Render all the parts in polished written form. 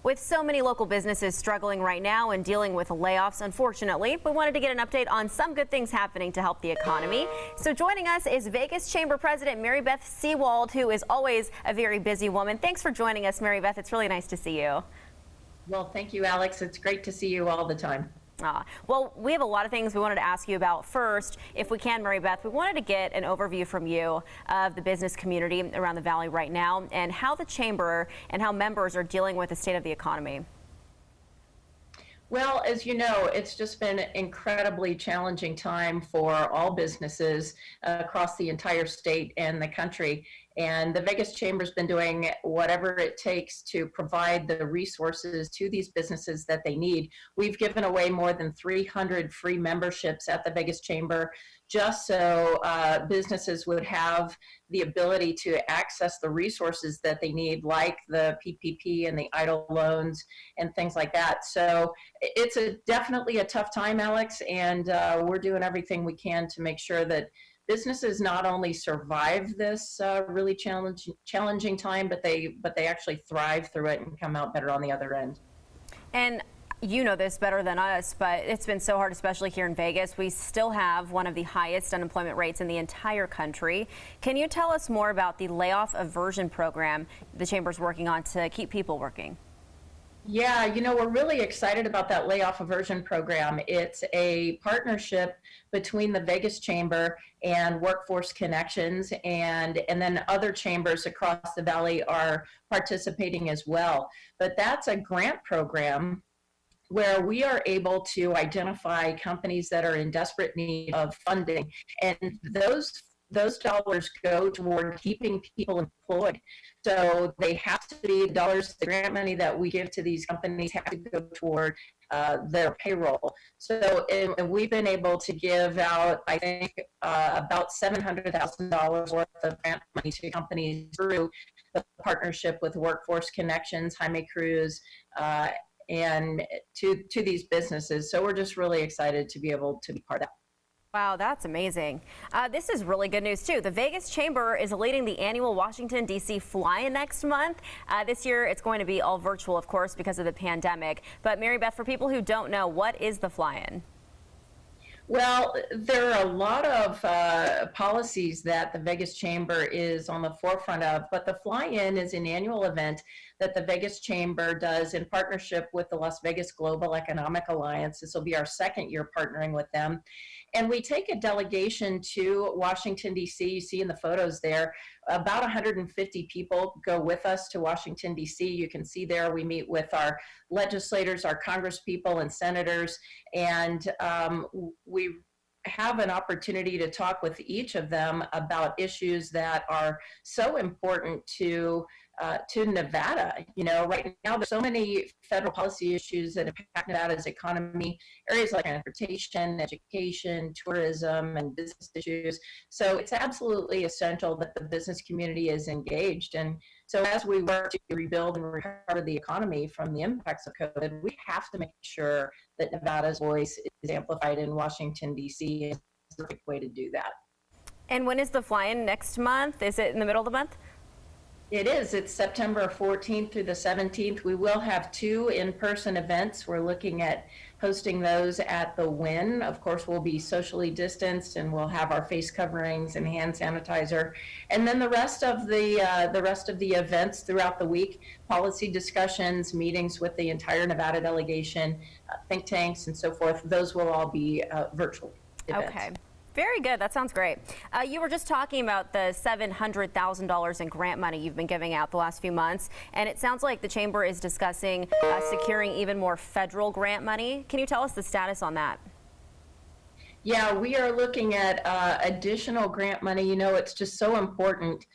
With so many local businesses struggling right now and dealing with layoffs, unfortunately, we wanted to get an update on some good things happening to help the economy. So joining us is Vegas Chamber President Mary Beth Seawald, who is always a very busy woman. Thanks for joining us, Mary Beth. It's really nice to see you. Well, thank you, Alex. It's great to see you all the time. Well, we have a lot of things we wanted to ask you about. First, if we can, Mary Beth, we wanted to get an overview from you of the business community around the Valley right now and how the Chamber and how members are dealing with the state of the economy. Well, as you know, it's just been an incredibly challenging time for all businesses across the entire state and the country. And the Vegas Chamber's been doing whatever it takes to provide the resources to these businesses that they need. We've given away more than 300 free memberships at the Vegas Chamber just so businesses would have the ability to access the resources that they need, like the PPP and the EIDL loans and things like that. So it's definitely a tough time, Alex, and we're doing everything we can to make sure that businesses not only survive this really challenging time, but they actually thrive through it and come out better on the other end. And you know this better than us, but it's been so hard, especially here in Vegas. We still have one of the highest unemployment rates in the entire country. Can you tell us more about the Layoff aversion program the Chamber's working on to keep people working? Yeah, you know, we're really excited about that Layoff aversion program. It's a partnership between the Vegas Chamber and Workforce Connections, and then other chambers across the valley are participating as well. But that's a grant program where we are able to identify companies that are in desperate need of funding, and those dollars go toward keeping people employed. So they have to be dollars, the grant money that we give to these companies have to go toward their payroll. So and we've been able to give out, I think, about $700,000 worth of grant money to companies through the partnership with Workforce Connections, Jaime Cruz, and to these businesses. So we're just really excited to be able to be part of that. Wow, that's amazing. This is really good news, too. The Vegas Chamber is leading the annual Washington, D.C. Flyin next month. This year, it's going to be all virtual, of course, because of the pandemic. But Mary Beth, for people who don't know, what is the Flyin? Well, there are a lot of policies that the Vegas Chamber is on the forefront of, but the Flyin is an annual event that the Vegas Chamber does in partnership with the Las Vegas Global Economic Alliance. This will be our second year partnering with them. And we take a delegation to Washington, D.C. You see in the photos there, about 150 people go with us to Washington, D.C. You can see there we meet with our legislators, our congresspeople and senators, and we have an opportunity to talk with each of them about issues that are so important to Nevada. You know, right now there's so many federal policy issues that impact Nevada's economy, areas like transportation, education, tourism, and business issues. So it's absolutely essential that the business community is engaged. And so as we work to rebuild and recover the economy from the impacts of COVID, we have to make sure that Nevada's voice is amplified in Washington, D.C. It's the perfect way to do that. And when is the Flyin next month? Is it in the middle of the month? It is. It's September 14th through the 17th. We will have 2 in-person events. We're looking at hosting those at the Wynn. Of course, we'll be socially distanced and we'll have our face coverings and hand sanitizer. And then the rest of the events throughout the week, policy discussions, meetings with the entire Nevada delegation, think tanks, and so forth. Those will all be virtual events. Okay. Very good. That sounds great. You were just talking about the $700,000 in grant money you've been giving out the last few months, and it sounds like the Chamber is discussing securing even more federal grant money. Can you tell us the status on that? Yeah, we are looking at additional grant money. You know, it's just so important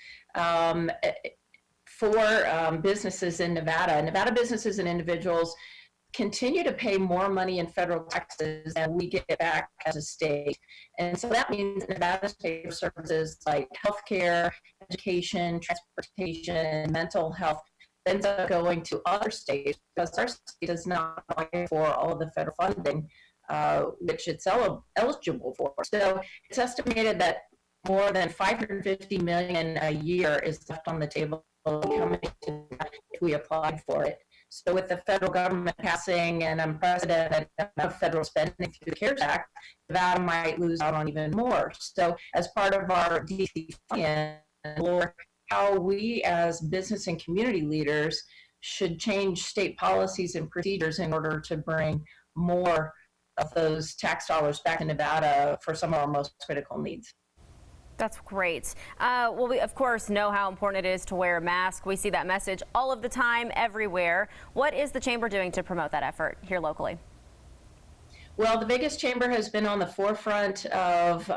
for businesses in Nevada. Nevada businesses and individuals continue to pay more money in federal taxes than we get back as a state. And so that means Nevada's paid for services like healthcare, education, transportation, mental health ends up going to other states because our state does not apply for all of the federal funding, which it's eligible for. So it's estimated that more than $550 million a year is left on the table coming to if we applied for it. So with the federal government passing an unprecedented amount of federal spending through the CARES Act, Nevada might lose out on even more. So as part of our DC Flyin, how we as business and community leaders should change state policies and procedures in order to bring more of those tax dollars back to Nevada for some of our most critical needs. That's great. Well, we, of course, know how important it is to wear a mask. We see that message all of the time, everywhere. What is the Chamber doing to promote that effort here locally? Well, the Vegas Chamber has been on the forefront of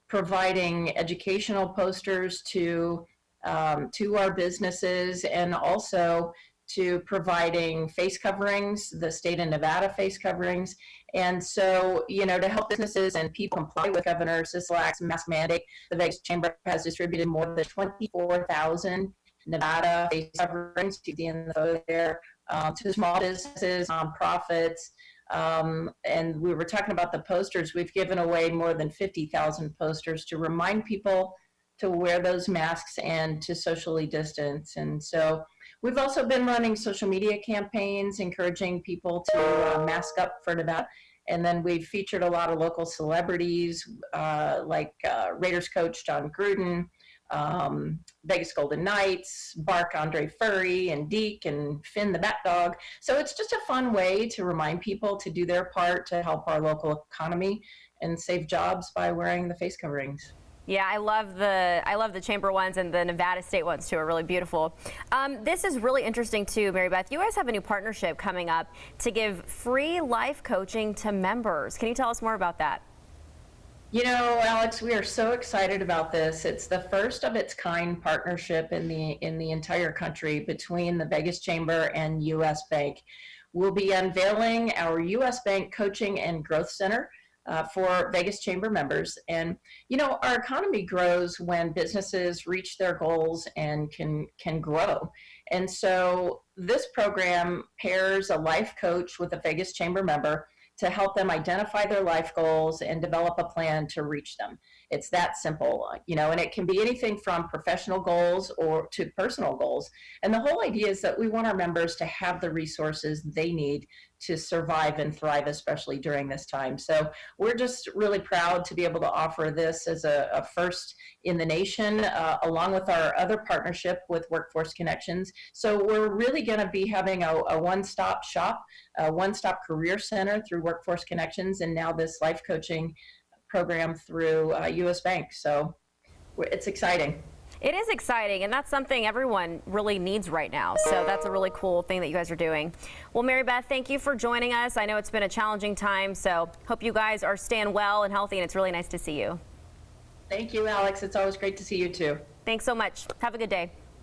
providing educational posters to our businesses, and also to providing face coverings, the state of Nevada face coverings. And so, to help businesses and people comply with Governor Sisolak's mask mandate, the Vegas Chamber has distributed more than 24,000 Nevada face coverings, to the end of the photo there, to small businesses, nonprofits. And we were talking about the posters. We've given away more than 50,000 posters to remind people to wear those masks and to socially distance. And so we've also been running social media campaigns encouraging people to mask up for Nevada. And then we've featured a lot of local celebrities like Raiders coach John Gruden, Vegas Golden Knights, Bark Andre Furry, and Deke, and Finn the Bat Dog. So it's just a fun way to remind people to do their part to help our local economy and save jobs by wearing the face coverings. Yeah, I love the Chamber ones, and the Nevada State ones too are really beautiful. This is really interesting too, Mary Beth. You guys have a new partnership coming up to give free life coaching to members. Can you tell us more about that? Alex, we are so excited about this. It's the first of its kind partnership in the entire country between the Vegas Chamber and U.S. Bank. We'll be unveiling our U.S. Bank Coaching and Growth Center for Vegas Chamber members. And, our economy grows when businesses reach their goals and can grow. And so this program pairs a life coach with a Vegas Chamber member to help them identify their life goals and develop a plan to reach them. It's that simple, and it can be anything from professional goals or to personal goals. And the whole idea is that we want our members to have the resources they need to survive and thrive, especially during this time. So we're just really proud to be able to offer this as a first in the nation, along with our other partnership with Workforce Connections. So we're really going to be having a one-stop shop, a one-stop career center through Workforce Connections, and now this life coaching program through U.S. Bank. So it's exciting. It is exciting, and that's something everyone really needs right now. So that's a really cool thing that you guys are doing. Well, Mary Beth, thank you for joining us. I know it's been a challenging time, so hope you guys are staying well and healthy, and it's really nice to see you. Thank you, Alex. It's always great to see you too. Thanks so much. Have a good day.